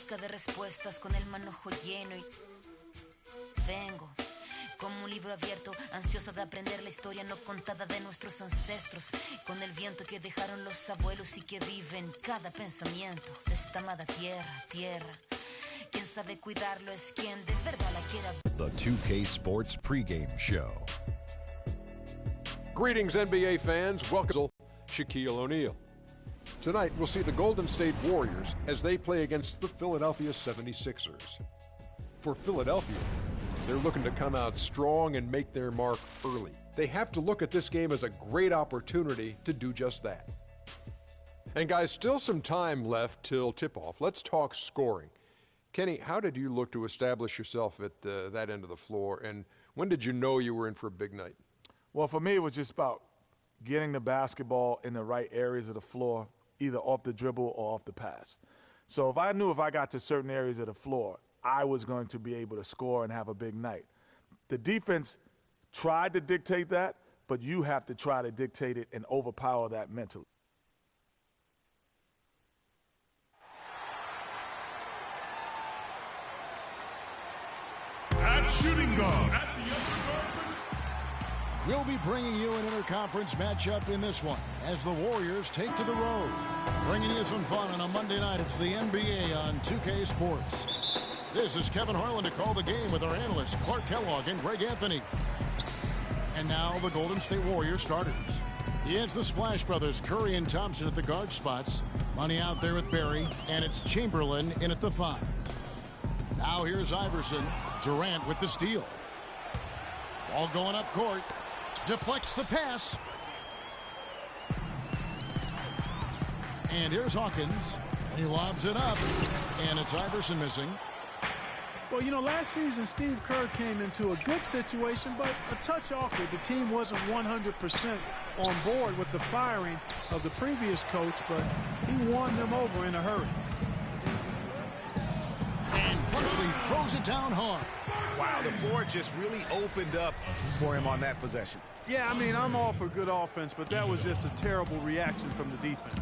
busca de respuestas con el manojo lleno y vengo como un libro abierto, ansiosa de aprender la historia no contada de nuestros ancestros, con el viento que dejaron los abuelos y que vive en cada pensamiento de esta amada tierra. Quien sabe cuidarlo es quien de verdad la quiera. The 2K Sports pregame show. Greetings, NBA fans. Welcome, Shaquille O'Neal. Tonight, we'll see the Golden State Warriors as they play against the Philadelphia 76ers. For Philadelphia, they're looking to come out strong and make their mark early. They have to look at this game as a great opportunity to do just that. And guys, still some time left till tip-off. Let's talk scoring. Kenny, how did you look to establish yourself at that end of the floor, and when did you know you were in for a big night? Well, for me, it was just about getting the basketball in the right areas of the floor, either off the dribble or off the pass. So if I knew if I got to certain areas of the floor, I was going to be able to score and have a big night. The defense tried to dictate that, but you have to try to dictate it and overpower that mentally. At shooting guard, at the other guard. We'll be bringing you an interconference matchup in this one as the Warriors take to the road. Bringing you some fun on a Monday night. It's the NBA on 2K Sports. This is Kevin Harlan to call the game with our analysts Clark Kellogg and Greg Anthony. And now the Golden State Warriors starters. It's the Splash Brothers, Curry and Thompson at the guard spots. Money out there with Barry, and it's Chamberlain in at the 5. Now here's Iverson. Durant with the steal. Ball going up court. Deflects the pass. And here's Hawkins. He lobs it up. And it's Iverson missing. Well, you know, last season, Steve Kerr came into a good situation, but a touch awkward. The team wasn't 100% on board with the firing of the previous coach, but he won them over in a hurry. And Barkley throws it down hard. Wow, the floor just really opened up for him on that possession. Yeah, I mean, I'm all for good offense, but that was just a terrible reaction from the defense.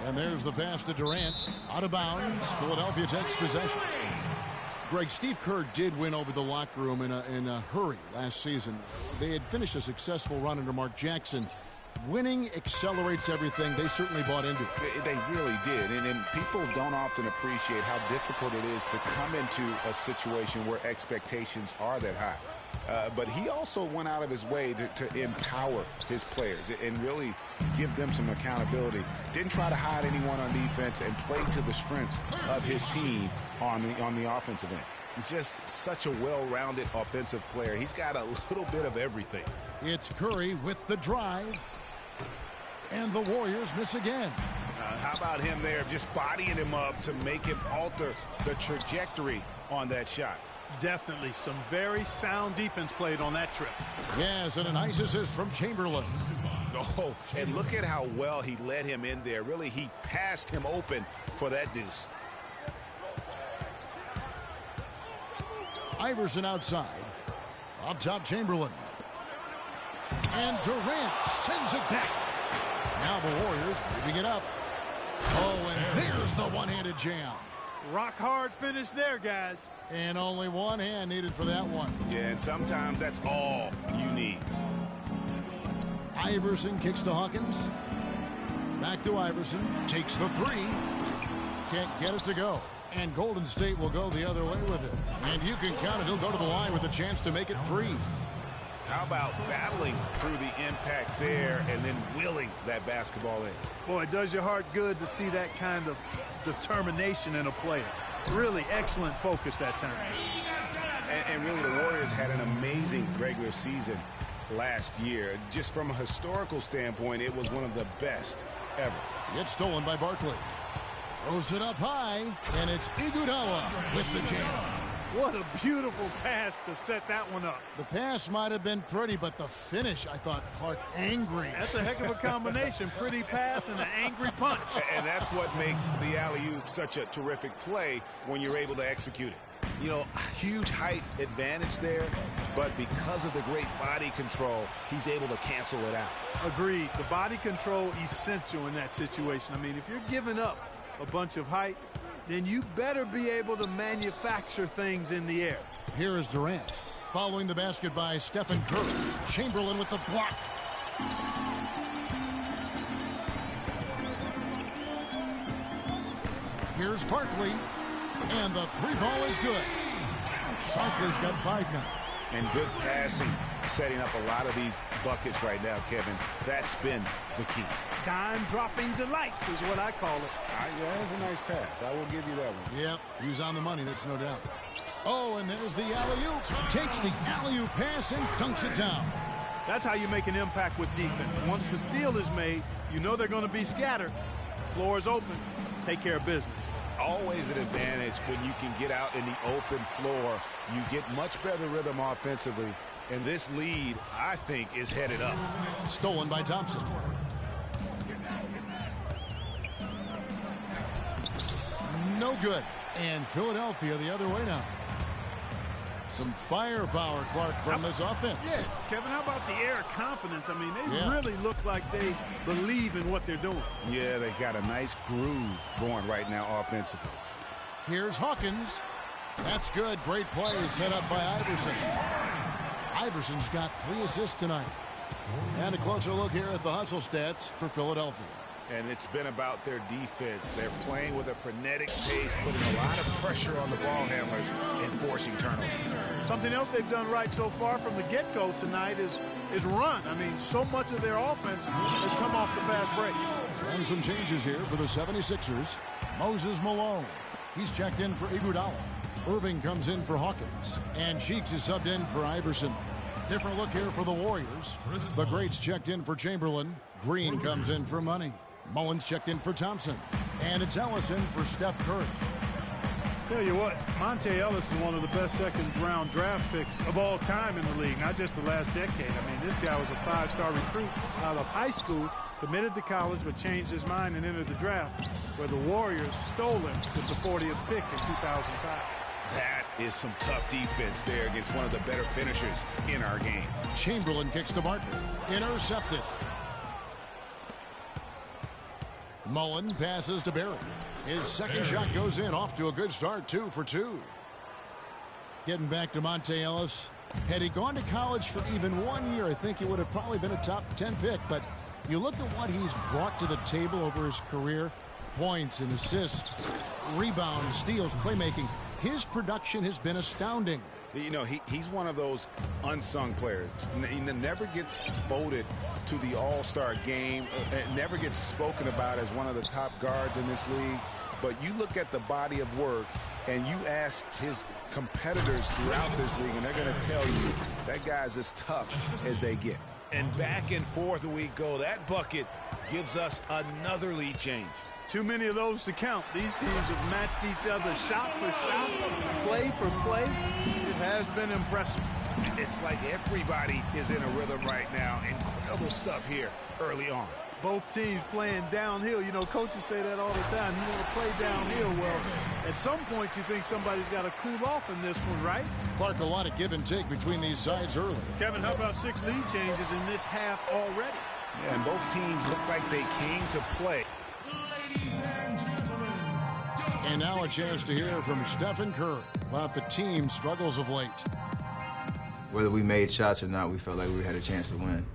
And there's the pass to Durant. Out of bounds. Philadelphia takes possession. Greg, Steve Kerr did win over the locker room in a hurry last season. They had finished a successful run under Mark Jackson. Winning accelerates everything. They certainly bought into it. They really did. And people don't often appreciate how difficult it is to come into a situation where expectations are that high. But he also went out of his way to empower his players and really give them some accountability. Didn't try to hide anyone on defense and play to the strengths of his team on the offensive end. He's just such a well-rounded offensive player. He's got a little bit of everything. It's Curry with the drive. And the Warriors miss again. How about him there just bodying him up to make him alter the trajectory on that shot? Definitely some very sound defense played on that trip. Yes, and a nice assist from Chamberlain. Oh, and look at how well he led him in there. Really, he passed him open for that deuce. Iverson outside. Up top, Chamberlain. And Durant sends it back. Now the Warriors moving it up. Oh, and there's the one-handed jam. Rock hard finish there, guys. And only one hand needed for that one. Yeah, and sometimes that's all you need. Iverson kicks to Hawkins. Back to Iverson. Takes the 3. Can't get it to go. And Golden State will go the other way with it. And you can count it. He'll go to the line with a chance to make it 3. How about battling through the impact there and then willing that basketball in? Boy, it does your heart good to see that kind of determination in a player. Really excellent focus that time. And really, the Warriors had an amazing regular season last year. Just from a historical standpoint, it was one of the best ever. It's stolen by Barkley. Throws it up high, and it's Iguodala with the jam. What a beautiful pass to set that one up. The pass might have been pretty, but the finish, I thought, Clark, angry. That's a heck of a combination. Pretty pass and an angry punch. And that's what makes the alley-oop such a terrific play when you're able to execute it. You know, huge height advantage there, but because of the great body control, he's able to cancel it out. Agreed. The body control essential in that situation. I mean, if you're giving up a bunch of height, then you better be able to manufacture things in the air. Here is Durant. Following the basket by Stephen Curry. Chamberlain with the block. Here's Barkley. And the three ball is good. Barkley's got 5 now. And good passing, setting up a lot of these buckets right now, Kevin. That's been the key. Dime-dropping delights is what I call it. Yeah, that's a nice pass. I will give you that one. Yep, he's on the money, that's no doubt. Oh, and there's the alley-oop. Takes the alley-oop pass and dunks it down. That's how you make an impact with defense. Once the steal is made, you know they're going to be scattered. The floor is open. Take care of business. Always an advantage when you can get out in the open floor. You get much better rhythm offensively. And this lead, I think, is headed up. Stolen by Thompson. No good. And Philadelphia the other way now. Some firepower, Clark, from this offense. Yeah, Kevin, how about the air of confidence? I mean, they Yeah. really look like they believe in what they're doing. Yeah, they got a nice groove going right now offensively. Here's Hawkins. That's good. Great play set up by Iverson. Iverson's got 3 assists tonight. And a closer look here at the hustle stats for Philadelphia. And it's been about their defense. They're playing with a frenetic pace, putting a lot of pressure on the ball handlers and forcing turnovers. Something else they've done right so far from the get-go tonight is run. I mean, so much of their offense has come off the fast break. And some changes here for the 76ers. Moses Malone. He's checked in for Iguodala. Irving comes in for Hawkins. And Cheeks is subbed in for Iverson. Different look here for the Warriors. The greats checked in for Chamberlain. Green comes in for Money. Mullins checked in for Thompson. And it's Ellison for Steph Curry. Tell you what, Monte Ellis is one of the best second-round draft picks of all time in the league, not just the last decade. I mean, this guy was a 5-star recruit out of high school, committed to college, but changed his mind and entered the draft, where the Warriors stole him with the 40th pick in 2005. That is some tough defense there against one of the better finishers in our game. Chamberlain kicks to Barkley. Intercepted. Mullen passes to Barry. His second shot goes in, off to a good start, 2 for 2. Getting back to Monte Ellis. Had he gone to college for even 1 year, I think he would have probably been a top 10 pick. But you look at what he's brought to the table over his career. Points and assists, rebounds, steals, playmaking. His production has been astounding. You know, he's one of those unsung players. He never gets voted to the All-Star game. Never gets spoken about as one of the top guards in this league. But you look at the body of work, and you ask his competitors throughout this league, and they're going to tell you that guy's as tough as they get. And back and forth we go. That bucket gives us another lead change. Too many of those to count. These teams have matched each other shot for shot, play for play. It has been impressive. It's like everybody is in a rhythm right now. Incredible stuff here early on. Both teams playing downhill. You know, coaches say that all the time. You want to play downhill. Well, at some point you think somebody's got to cool off in this one, right? Clark, a lot of give and take between these sides early. Kevin, how about 6 lead changes in this half already? Yeah, and both teams look like they came to play. And now a chance to hear from Stephen Curry about the team's struggles of late. Whether we made shots or not, we felt like we had a chance to win.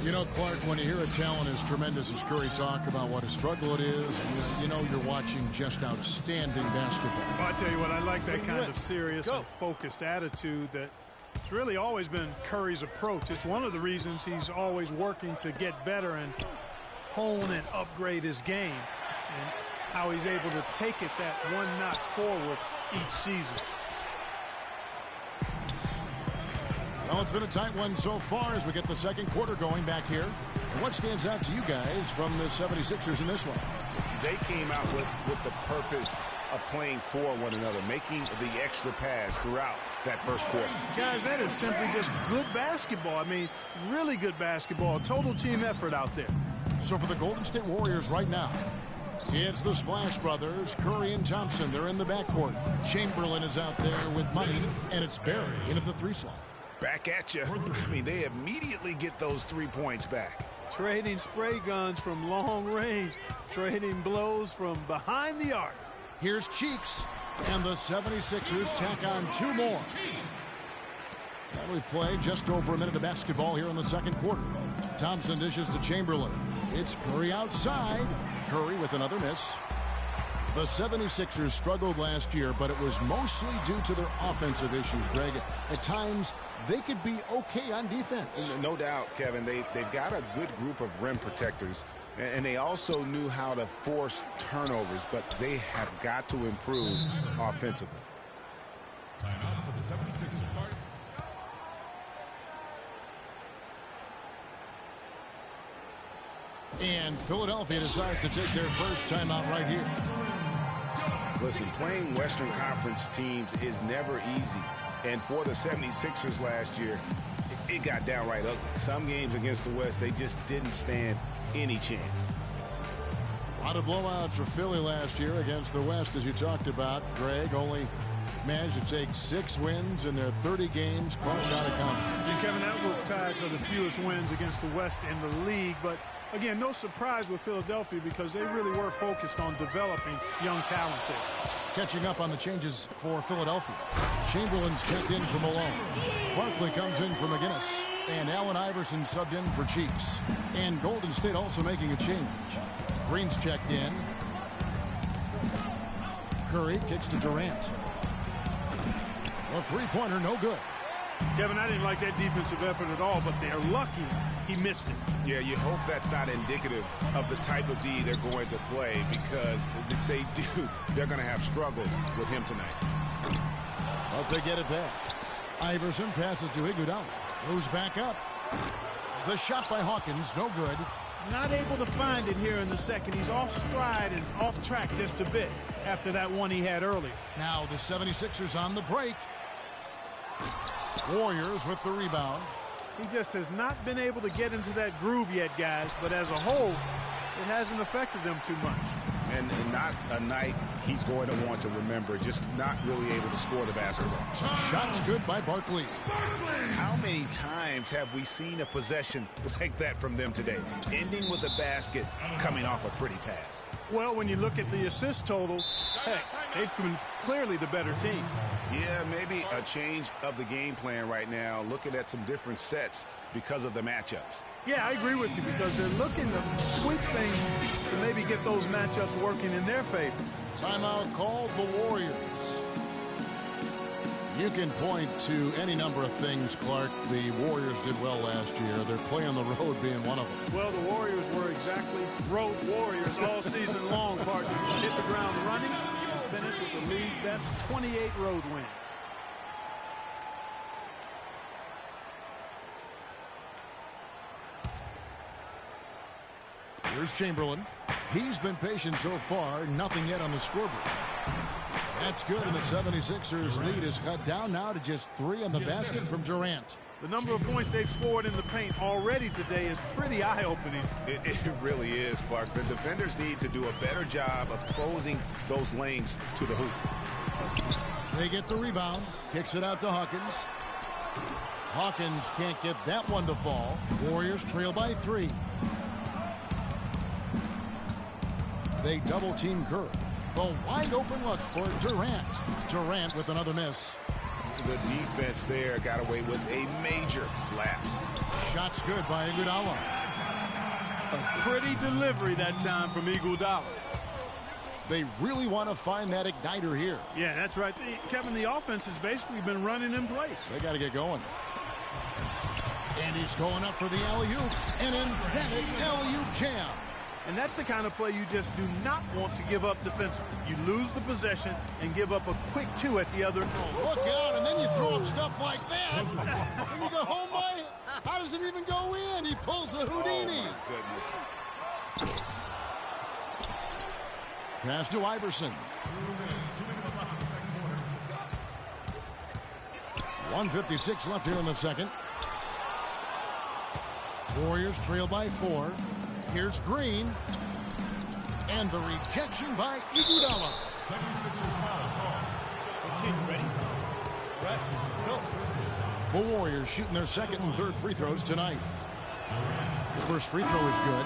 You know, Clark, when you hear a talent as tremendous as Curry talk about what a struggle it is, you know you're watching just outstanding basketball. Well, I tell you what, I like that kind of serious and focused attitude that it's really always been Curry's approach. It's one of the reasons he's always working to get better and hone and upgrade his game, and how he's able to take it that 1 notch forward each season. Well, it's been a tight one so far as we get the second quarter going back here. And what stands out to you guys from the 76ers in this one? They came out with the purpose of playing for one another, making the extra pass throughout that first quarter. Guys, that is simply just good basketball. I mean, really good basketball. Total team effort out there. So for the Golden State Warriors right now, it's the Splash Brothers, Curry and Thompson. They're in the backcourt. Chamberlain is out there with Money, and it's Barry in at the 3 slot. Back at you. I mean, they immediately get those 3 points back. Trading spray guns from long range. Trading blows from behind the arc. Here's Cheeks. And the 76ers tack on 2 more. And we play just over a minute of basketball here in the second quarter. Thompson dishes to Chamberlain. It's Curry outside. Curry with another miss. The 76ers struggled last year, but it was mostly due to their offensive issues, Greg. At times, they could be okay on defense. No doubt, Kevin. They've got a good group of rim protectors, and they also knew how to force turnovers, but they have got to improve offensively. Timeout for the 76ers. And Philadelphia decides to take their first timeout right here. Listen, playing Western Conference teams is never easy. And for the 76ers last year, it got downright ugly. Some games against the West, they just didn't stand any chance. A lot of blowouts for Philly last year against the West, as you talked about. Greg only managed to take 6 wins in their 30 games. Clark not accounted. And Kevin, that was tied for the fewest wins against the West in the league. But again, no surprise with Philadelphia because they really were focused on developing young talent there. Catching up on the changes for Philadelphia. Chamberlain's checked in for Malone. Barkley comes in for McGinnis. And Allen Iverson subbed in for Cheeks. And Golden State also making a change. Green's checked in. Curry kicks to Durant. A three-pointer, no good. Kevin, I didn't like that defensive effort at all, but they're lucky he missed it. Yeah, you hope that's not indicative of the type of D they're going to play, because if they do, they're going to have struggles with him tonight. But they get it back. Iverson passes to Iguodala. Moves back up. The shot by Hawkins, no good. Not able to find it here in the second. He's off stride and off track just a bit after that one he had earlier. Now the 76ers on the break. Warriors with the rebound. He just has not been able to get into that groove yet, guys, but as a whole, it hasn't affected them too much. And not a night he's going to want to remember, just not really able to score the basketball. Shots good by Barkley. How many times have we seen a possession like that from them today, ending with a basket coming off a pretty pass? Well, when you look at the assist totals, heck, they've been clearly the better team. Yeah, maybe a change of the game plan right now, looking at some different sets because of the matchups. Yeah, I agree with you because they're looking to sweep things to maybe get those matchups working in their favor. Timeout called the Warriors. You can point to any number of things, Clark. The Warriors did well last year. Their play on the road being one of them. Well, the Warriors were exactly road warriors all season long, partner. Hit the ground running and finished with the league best 28 road wins. Here's Chamberlain. He's been patient so far. Nothing yet on the scoreboard. That's good, and the 76ers lead is cut down now to just 3 on the basket from Durant. The number of points they've scored in the paint already today is pretty eye-opening. It really is, Clark. The defenders need to do a better job of closing those lanes to the hoop. They get the rebound. Kicks it out to Hawkins. Hawkins can't get that one to fall. Warriors trail by 3. They double-team Curry. The wide-open look for Durant. Durant with another miss. The defense there got away with a major lapse. Shots good by Iguodala. A pretty delivery that time from Iguodala. They really want to find that igniter here. Yeah, that's right. Kevin, the offense has basically been running in place. They got to get going. And he's going up for the alley-oop. An emphatic alley-oop jam. And that's the kind of play you just do not want to give up defensively. You lose the possession and give up a quick 2 at the other end. Look out, and then you throw up stuff like that. And you go, oh my, how does it even go in? He pulls a Houdini. Oh, my goodness. Pass to Iverson. 1:56 left here in the second. Warriors trail by 4. Here's Green. And the rejection by Iguodala. 76ers foul call. Ready? Right, go. The Warriors shooting their second and third free throws tonight. The first free throw is good.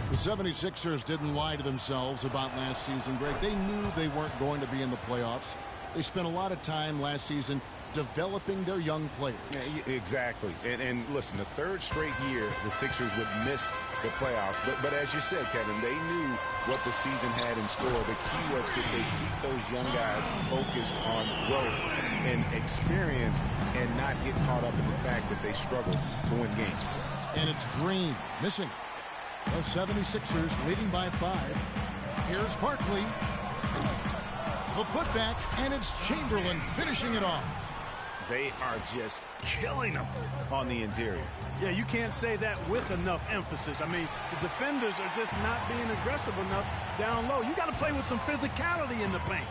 The 76ers didn't lie to themselves about last season, Greg. They knew they weren't going to be in the playoffs. They spent a lot of time last season developing their young players. Yeah, exactly. And listen, the third straight year the Sixers would miss the playoffs. But as you said, Kevin, they knew what the season had in store. The key was could they keep those young guys focused on growth and experience and not get caught up in the fact that they struggled to win games. And it's Green missing. The 76ers leading by 5. Here's Barkley. The putback, and it's Chamberlain finishing it off. They are just killing them on the interior. Yeah, you can't say that with enough emphasis. I mean, the defenders are just not being aggressive enough down low. You got to play with some physicality in the paint.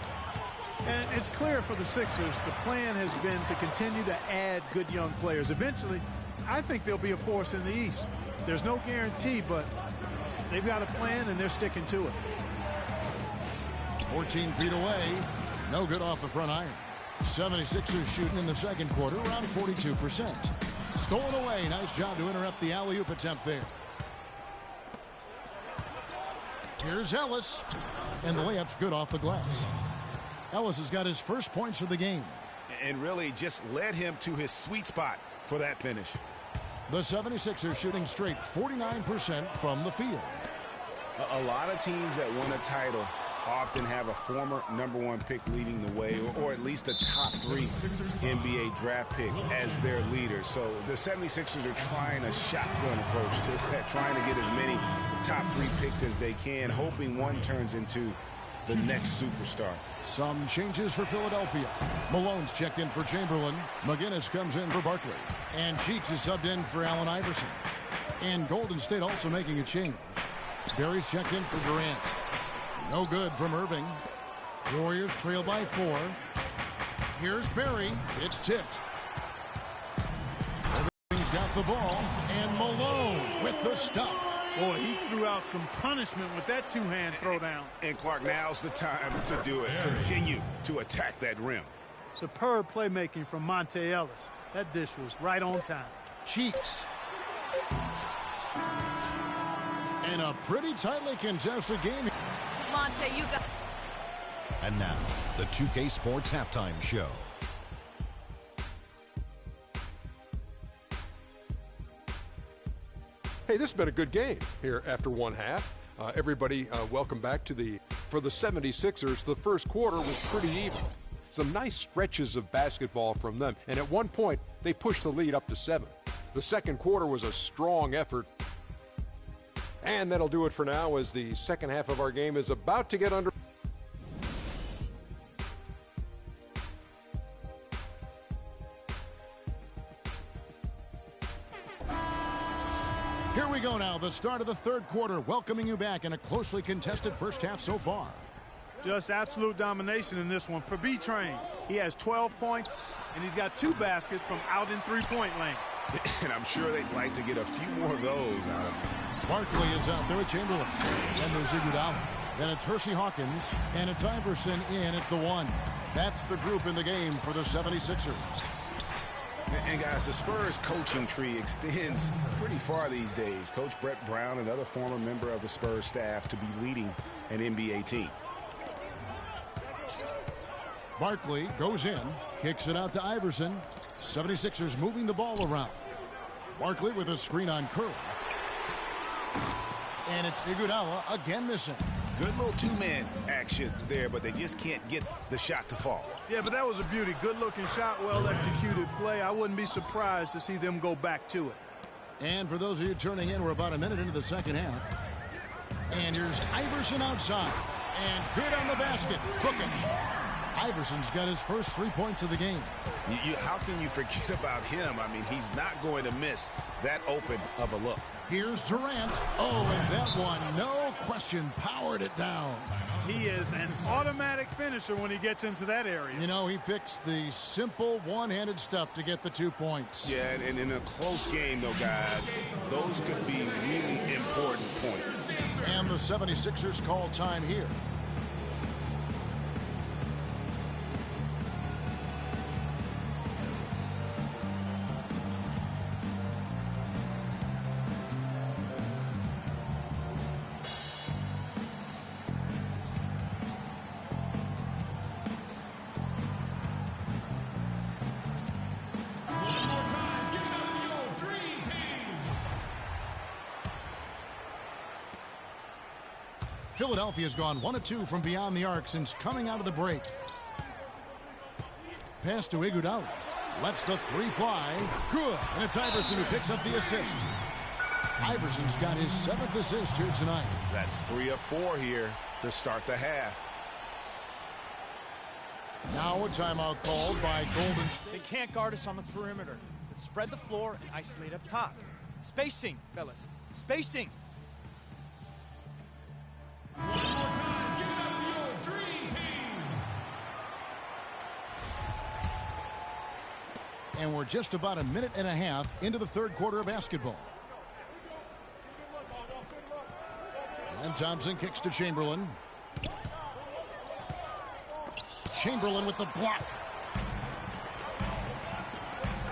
And it's clear for the Sixers, the plan has been to continue to add good young players. Eventually, I think they'll be a force in the East. There's no guarantee, but they've got a plan, and they're sticking to it. 14 feet away. No good off the front iron. 76ers shooting in the second quarter, around 42%. Stolen away. Nice job to interrupt the alley-oop attempt there. Here's Ellis. And the layup's good off the glass. Ellis has got his first points of the game. And really just led him to his sweet spot for that finish. The 76ers shooting straight 49% from the field. A lot of teams that win a title often have a former #1 pick leading the way, or at least a top 3 NBA draft pick as their leader. So the 76ers are trying a shotgun approach to that, trying to get as many top 3 picks as they can, hoping one turns into the next superstar. Some changes for Philadelphia. Malone's checked in for Chamberlain. McGinnis comes in for Barkley. And Cheeks is subbed in for Allen Iverson. And Golden State also making a change. Barry's checked in for Durant. No good from Irving. Warriors trail by 4. Here's Barry. It's tipped. Irving's got the ball. And Malone with the stuff. Boy, he threw out some punishment with that two-hand throwdown. And Clark, now's the time to do it. Continue to attack that rim. Superb playmaking from Monte Ellis. That dish was right on time. Cheeks. And a pretty tightly contested game. Monte, you got... And now, the 2K Sports Halftime Show. Hey, this has been a good game here after one half. Everybody, welcome back to for the 76ers, the first quarter was pretty even. Some nice stretches of basketball from them, and at one point, they pushed the lead up to 7. The second quarter was a strong effort. And that'll do it for now as the second half of our game is about to get under. Here we go now, the start of the third quarter, welcoming you back in a closely contested first half so far. Just absolute domination in this one for B-Train. He has 12 points, and he's got 2 baskets from out in three-point lane. And I'm sure they'd like to get a few more of those out of him. Barkley is out there with Chamberlain. And there's Iguodala. Then it's Hersey Hawkins. And it's Iverson in at the 1. That's the group in the game for the 76ers. And guys, the Spurs coaching tree extends pretty far these days. Coach Brett Brown, another former member of the Spurs staff, to be leading an NBA team. Barkley goes in, kicks it out to Iverson. 76ers moving the ball around. Barkley with a screen on Curry. And it's Iguodala again missing. Good little two-man action there, but they just can't get the shot to fall. Yeah, but that was a beauty. Good-looking shot, well-executed play. I wouldn't be surprised to see them go back to it. And for those of you turning in, we're about a minute into the second half. And here's Iverson outside. And good on the basket. Bookins. Iverson's got his first 3 points of the game. How can you forget about him? I mean, he's not going to miss that open of a look. Here's Durant. Oh, and that one, no question, powered it down. He is an automatic finisher when he gets into that area. You know, he picks the simple one-handed stuff to get the 2 points. Yeah, and in a close game, though, guys, those could be really important points. And the 76ers call time here. Philadelphia's gone 1 of 2 from beyond the arc since coming out of the break. Pass to Iguodala. Lets the three fly. Good. And it's Iverson who picks up the assist. Iverson's got his 7th assist here tonight. That's 3 of 4 here to start the half. Now a timeout called by Golden State. They can't guard us on the perimeter. Let's spread the floor and isolate up top. Spacing, fellas. Spacing. One more time, give it up for your dream team. And we're just about a minute and a half into the third quarter of basketball. And Thompson kicks to Chamberlain. Chamberlain with the block.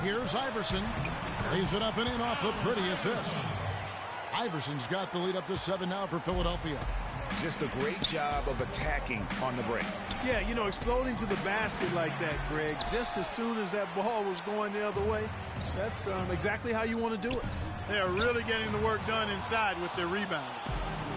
Here's Iverson. Lays it up and in off the pretty assist. Iverson's got the lead up to 7 now for Philadelphia. Just a great job of attacking on the break. Yeah, you know, exploding to the basket like that, Greg, just as soon as that ball was going the other way, that's exactly how you want to do it. They are really getting the work done inside with their rebound.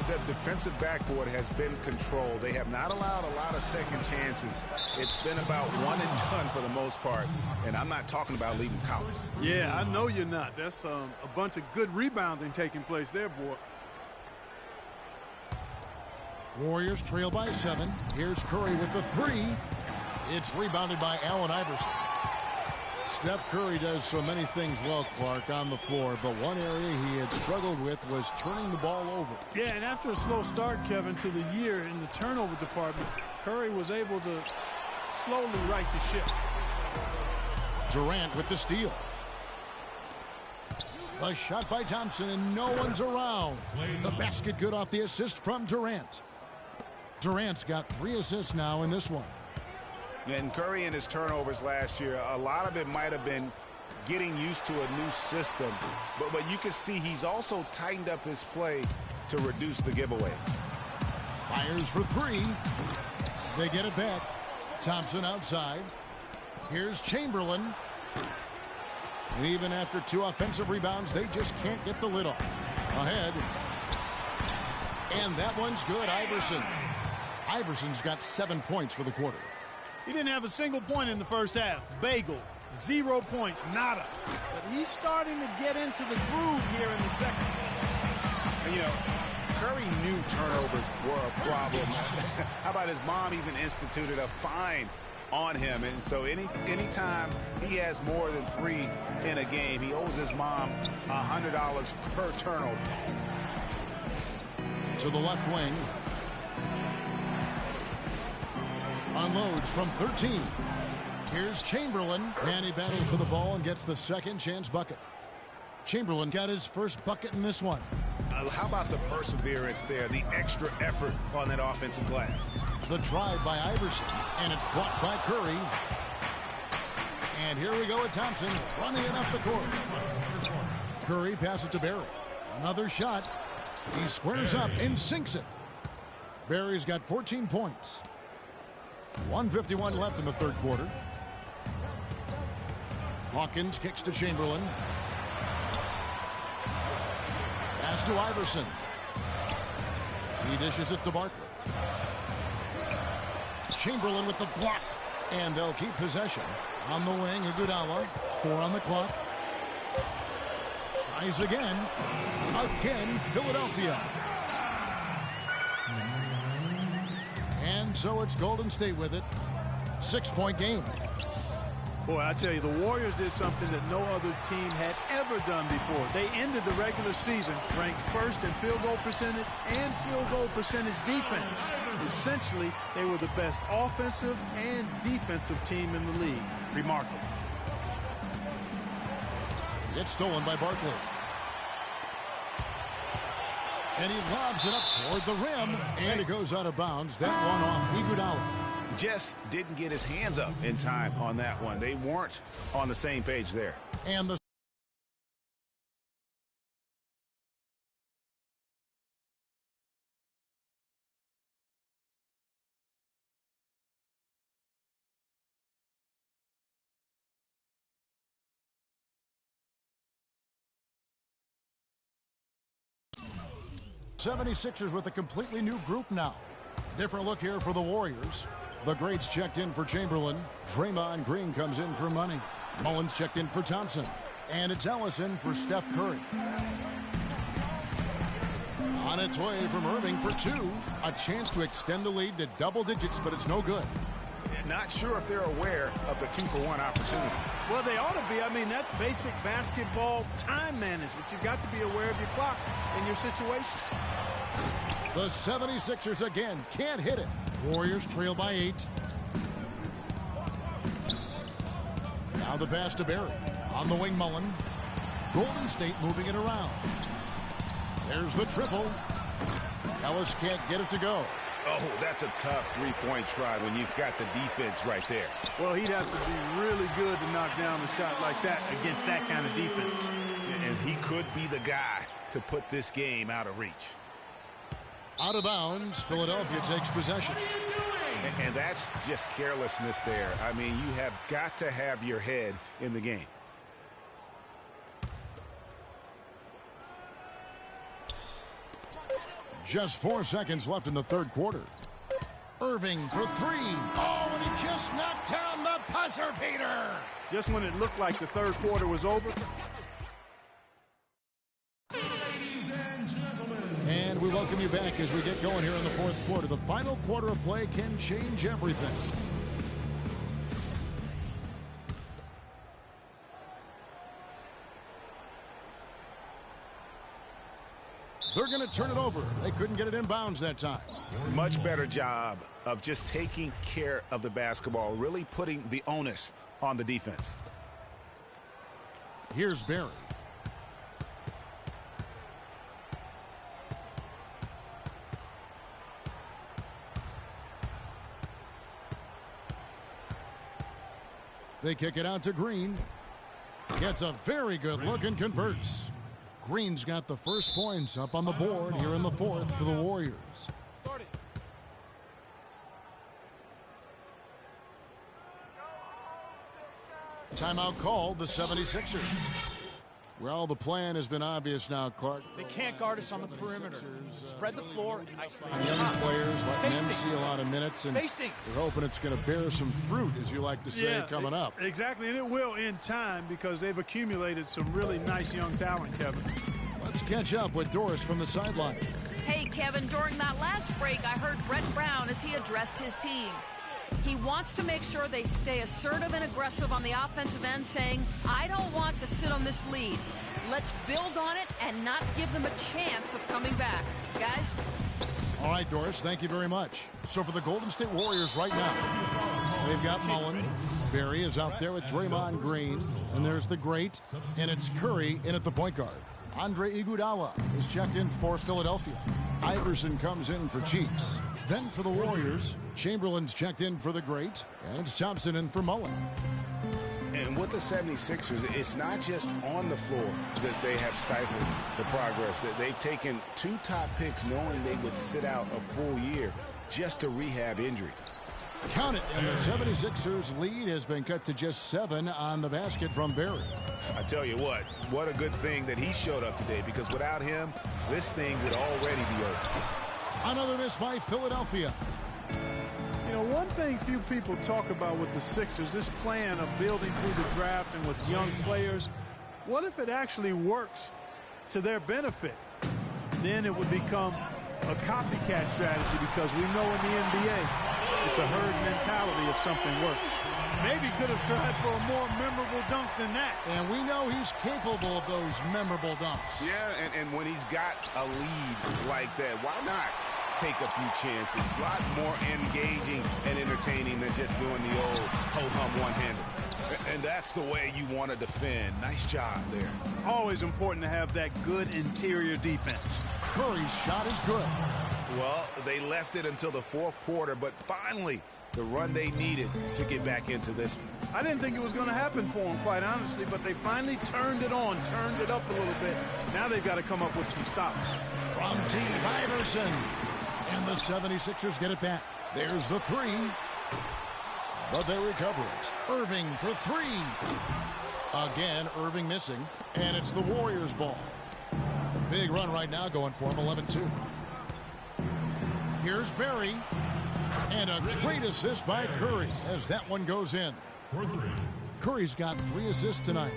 The defensive backboard has been controlled. They have not allowed a lot of second chances. It's been about one and done for the most part, and I'm not talking about leaving college. Yeah, I know you're not. That's a bunch of good rebounding taking place there, boy. Warriors trail by 7. Here's Curry with the 3. It's rebounded by Allen Iverson. Steph Curry does so many things well, Clark, on the floor, but one area he had struggled with was turning the ball over. Yeah, and after a slow start, Kevin, to the year in the turnover department, Curry was able to slowly right the ship. Durant with the steal. A shot by Thompson, and no one's around. The basket good off the assist from Durant. Durant's got 3 assists now in this one. And Curry and his turnovers last year, a lot of it might have been getting used to a new system. But you can see he's also tightened up his play to reduce the giveaways. Fires for 3. They get it back. Thompson outside. Here's Chamberlain. And even after 2 offensive rebounds, they just can't get the lid off. Ahead. And that one's good. Iverson. Iverson's got 7 points for the quarter. He didn't have a single point in the first half. Bagel, 0 points, nada. But he's starting to get into the groove here in the second. And, you know, Curry knew turnovers were a problem. How about his mom even instituted a fine on him? And so anytime he has more than 3 in a game, he owes his mom $100 per turnover. To the left wing. Unloads from 13. Here's Chamberlain, and he battles for the ball and gets the second chance bucket. Chamberlain got his first bucket in this one. How about the perseverance there, the extra effort on that offensive glass? The drive by Iverson, and it's blocked by Curry. And here we go with Thompson running it up the court. Curry passes it to Barry. Another shot. He squares up and sinks it. Barry's got 14 points. 1:51 left in the third quarter. Hawkins kicks to Chamberlain. Pass to Iverson. He dishes it to Barkley. Chamberlain with the block. And they'll keep possession. On the wing, Iguodala. 4 on the clock. Tries again. Again, Philadelphia. And so it's Golden State with it. 6-point game. Boy, I tell you, the Warriors did something that no other team had ever done before. They ended the regular season ranked first in field goal percentage and field goal percentage defense. Essentially, they were the best offensive and defensive team in the league. Remarkable. It's stolen by Barkley. And he lobs it up toward the rim, and it goes out of bounds. That one off Iguodala. Just didn't get his hands up in time on that one. They weren't on the same page there. And the 76ers with a completely new group now. Different look here for the Warriors. The greats checked in for Chamberlain. Draymond Green comes in for Money. Mullins checked in for Thompson. And it's Ellison for Steph Curry. On its way from Irving for two. A chance to extend the lead to double digits, but it's no good. Not sure if they're aware of the 2-for-1 opportunity. Well, they ought to be. I mean, that's basic basketball time management. You've got to be aware of your clock and your situation. The 76ers again can't hit it. Warriors trail by 8. Now the pass to Barry. On the wing, Mullen. Golden State moving it around. There's the triple. Ellis can't get it to go. Oh, that's a tough three-point try when you've got the defense right there. Well, he'd have to be really good to knock down a shot like that against that kind of defense. And he could be the guy to put this game out of reach. Out of bounds, Philadelphia takes possession. And that's just carelessness there. I mean, you have got to have your head in the game. Just 4 seconds left in the third quarter. Irving for three. Oh, and he just knocked down the buzzer beater. Just when it looked like the third quarter was over. Ladies and gentlemen. And we welcome you back as we get going here in the fourth quarter. The final quarter of play can change everything. They're going to turn it over. They couldn't get it in bounds that time. Much better job of just taking care of the basketball, really putting the onus on the defense. Here's Barry. They kick it out to Green. Gets a very good look and converts. Green's got the first points up on the board here in the fourth for the Warriors. Timeout called, the 76ers. Well, the plan has been obvious now, Clark. They can't guard us on the perimeter. Spread the floor and isolate the Young top. players letting them Spacing. see a lot of minutes, and Spacing. they're hoping it's going to bear some fruit, as you like to say, coming up. Exactly, and it will in time because they've accumulated some really nice young talent, Kevin. Let's catch up with Doris from the sideline. Hey, Kevin, during that last break, I heard Brett Brown as he addressed his team. He wants to make sure they stay assertive and aggressive on the offensive end, saying, I don't want to sit on this lead. Let's build on it and not give them a chance of coming back. Guys? All right, Doris, thank you very much. So for the Golden State Warriors right now, they've got Mullen. Barry is out there with Draymond Green. And there's the great, and it's Curry in at the point guard. Andre Iguodala is checked in for Philadelphia. Iverson comes in for Cheeks. Then for the Warriors, Chamberlain's checked in for the great, and it's Thompson in for Mullen. And with the 76ers, it's not just on the floor that they have stifled the progress. That they've taken 2 top picks knowing they would sit out a full year just to rehab injuries. Count it, and the 76ers lead has been cut to just 7 on the basket from Barry. I tell you what a good thing that he showed up today, because without him, this thing would already be over. Another miss by Philadelphia. You know, one thing few people talk about with the Sixers, this plan of building through the draft and with young players, what if it actually works to their benefit? Then it would become a copycat strategy, because we know in the NBA, it's a herd mentality if something works. Maybe could have tried for a more memorable dunk than that. And we know he's capable of those memorable dunks. Yeah, and when he's got a lead like that, why not take a few chances? A lot more engaging and entertaining than just doing the old ho-hum one-hander. And that's the way you want to defend. Nice job there. Always important to have that good interior defense. Curry's shot is good. Well, they left it until the fourth quarter, but finally, the run they needed to get back into this. I didn't think it was going to happen for them, quite honestly, but they finally turned it on, turned it up a little bit. Now they've got to come up with some stops. From T. Iverson. And the 76ers get it back. There's the three. But they recover it. Irving for three. Again, Irving missing. And it's the Warriors' ball. Big run right now going for him, 11-2. Here's Barry. And a great assist by Curry as that one goes in. Curry's got 3 assists tonight.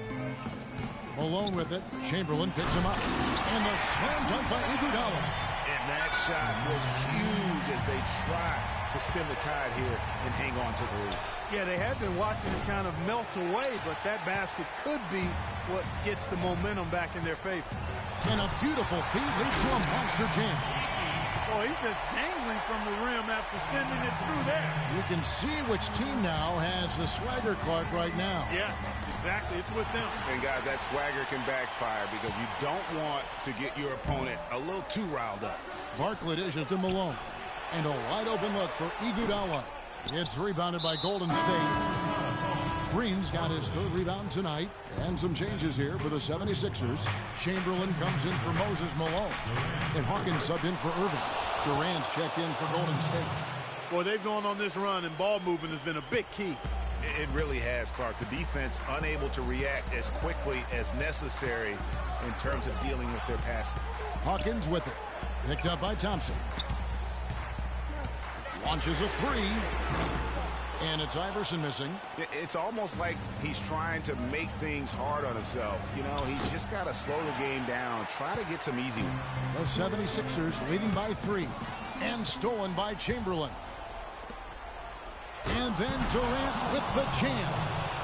Malone with it. Chamberlain picks him up. And the slam dunk by Iguodala. And that shot was huge as they try to stem the tide here and hang on to the lead. Yeah, they had been watching it kind of melt away, but that basket could be what gets the momentum back in their favor. And a beautiful feed leads to a monster jam. Oh, he's just dangling from the rim after sending it through there. You can see which team now has the swagger, Clark, right now. Yeah, it's with them. And, guys, that swagger can backfire because you don't want to get your opponent a little too riled up. Barkley dishes to Malone. And a wide-open look for Iguodala. It's rebounded by Golden State. Green's got his 3rd rebound tonight. And some changes here for the 76ers. Chamberlain comes in for Moses Malone. And Hawkins subbed in for Irving. Durant's checked in for Golden State. Boy, they've gone on this run, and ball movement has been a big key. It really has, Clark. The defense unable to react as quickly as necessary in terms of dealing with their passing. Hawkins with it. Picked up by Thompson. Launches a 3. And it's Iverson missing. It's almost like he's trying to make things hard on himself. You know, he's just got to slow the game down, try to get some easy ones. The 76ers leading by 3. And stolen by Chamberlain. And then Durant with the jam.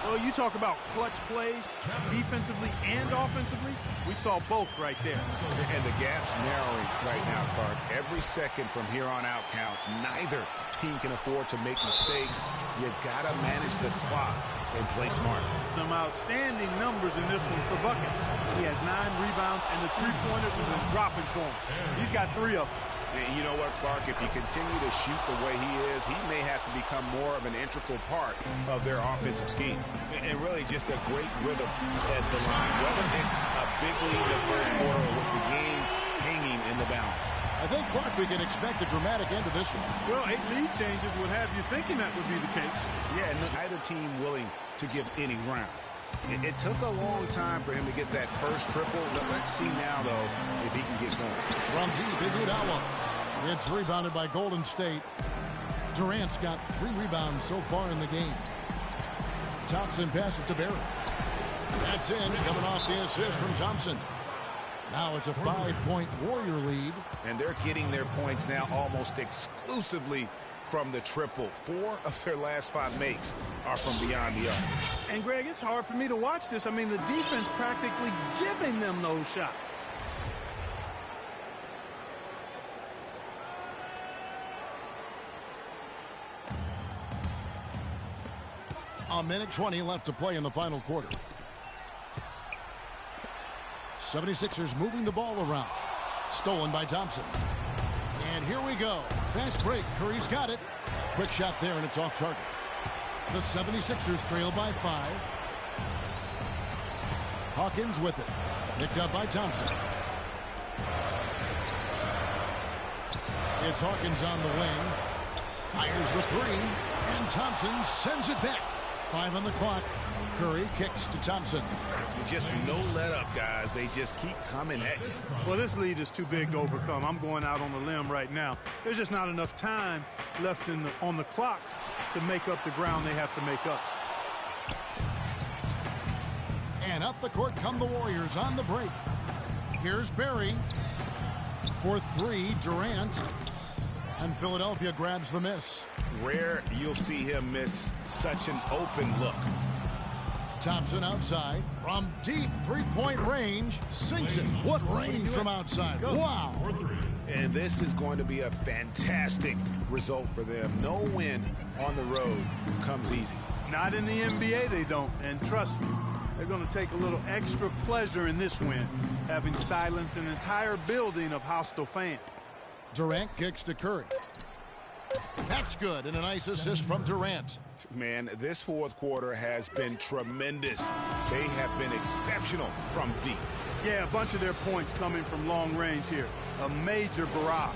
Well, you talk about clutch plays, defensively and offensively. We saw both right there. And the gap's narrowing right now, Clark. Every second from here on out counts. Neither team can afford to make mistakes. You got to manage the clock and play smart. Some outstanding numbers in this one for buckets. He has 9 rebounds, and the three-pointers have been dropping for him. He's got 3 of them. And you know what, Clark? If you continue to shoot the way he is, he may have to become more of an integral part of their offensive scheme. And really just a great rhythm at the line. Whether it's a big lead in the first quarter or with the game hanging in the balance. I think, Clark, we can expect a dramatic end to this one. Well, 8 lead changes would have you thinking that would be the case. Yeah, and neither team willing to give any ground. It took a long time for him to get that first triple. Let's see now, though, if he can get going. From deep, Iguodala. It's rebounded by Golden State. Durant's got 3 rebounds so far in the game. Thompson passes to Barry. That's in, coming off the assist from Thompson. Now it's a 5-point Warrior lead. And they're getting their points now almost exclusively from the triple. 4 of their last 5 makes are from beyond the arc. And, Greg, it's hard for me to watch this. I mean, the defense practically giving them those shots. A minute 20 left to play in the final quarter. 76ers moving the ball around. Stolen by Thompson. And here we go. Fast break. Curry's got it. Quick shot there, and it's off target. The 76ers trail by 5. Hawkins with it. Picked up by Thompson. It's Hawkins on the wing. Fires the 3. And Thompson sends it back. 5 on the clock. Curry kicks to Thompson. Just no let up, guys. They just keep coming at you. Well, this lead is too big to overcome. I'm going out on the limb right now. There's just not enough time left on the clock to make up the ground they have to make up. And up the court come the Warriors on the break. Here's Barry for 3. Durant. And Philadelphia grabs the miss. Rare you'll see him miss such an open look. Thompson outside from deep 3-point range. Sinks it. What range from outside. Wow. And this is going to be a fantastic result for them. No win on the road comes easy. Not in the NBA, they don't. And trust me, they're going to take a little extra pleasure in this win, having silenced an entire building of hostile fans. Durant kicks to Curry. That's good, and a nice assist from Durant. Man, this fourth quarter has been tremendous. They have been exceptional from deep. Yeah, a bunch of their points coming from long range here. A major barrage.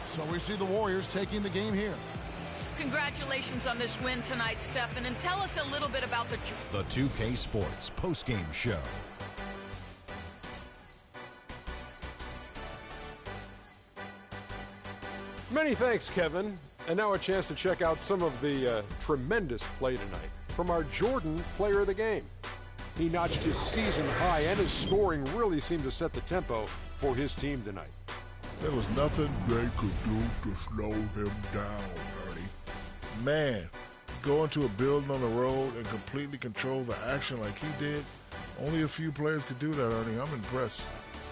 So we see the Warriors taking the game here. Congratulations on this win tonight, Stephen, and tell us a little bit about the 2K Sports postgame show. Many thanks, Kevin. And now a chance to check out some of the tremendous play tonight from our Jordan player of the game. He notched his season high, and his scoring really seemed to set the tempo for his team tonight. There was nothing they could do to slow him down, Ernie. Man, go into a building on the road and completely control the action like he did, only a few players could do that, Ernie. I'm impressed.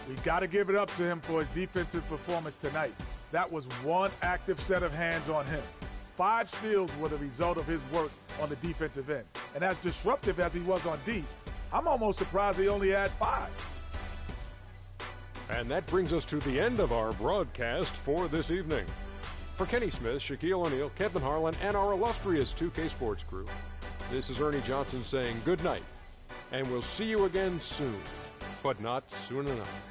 We got to give it up to him for his defensive performance tonight. That was one active set of hands on him. 5 steals were the result of his work on the defensive end. And as disruptive as he was on D, I'm almost surprised he only had 5. And that brings us to the end of our broadcast for this evening. For Kenny Smith, Shaquille O'Neal, Kevin Harlan, and our illustrious 2K Sports crew, this is Ernie Johnson saying good night, and we'll see you again soon, but not soon enough.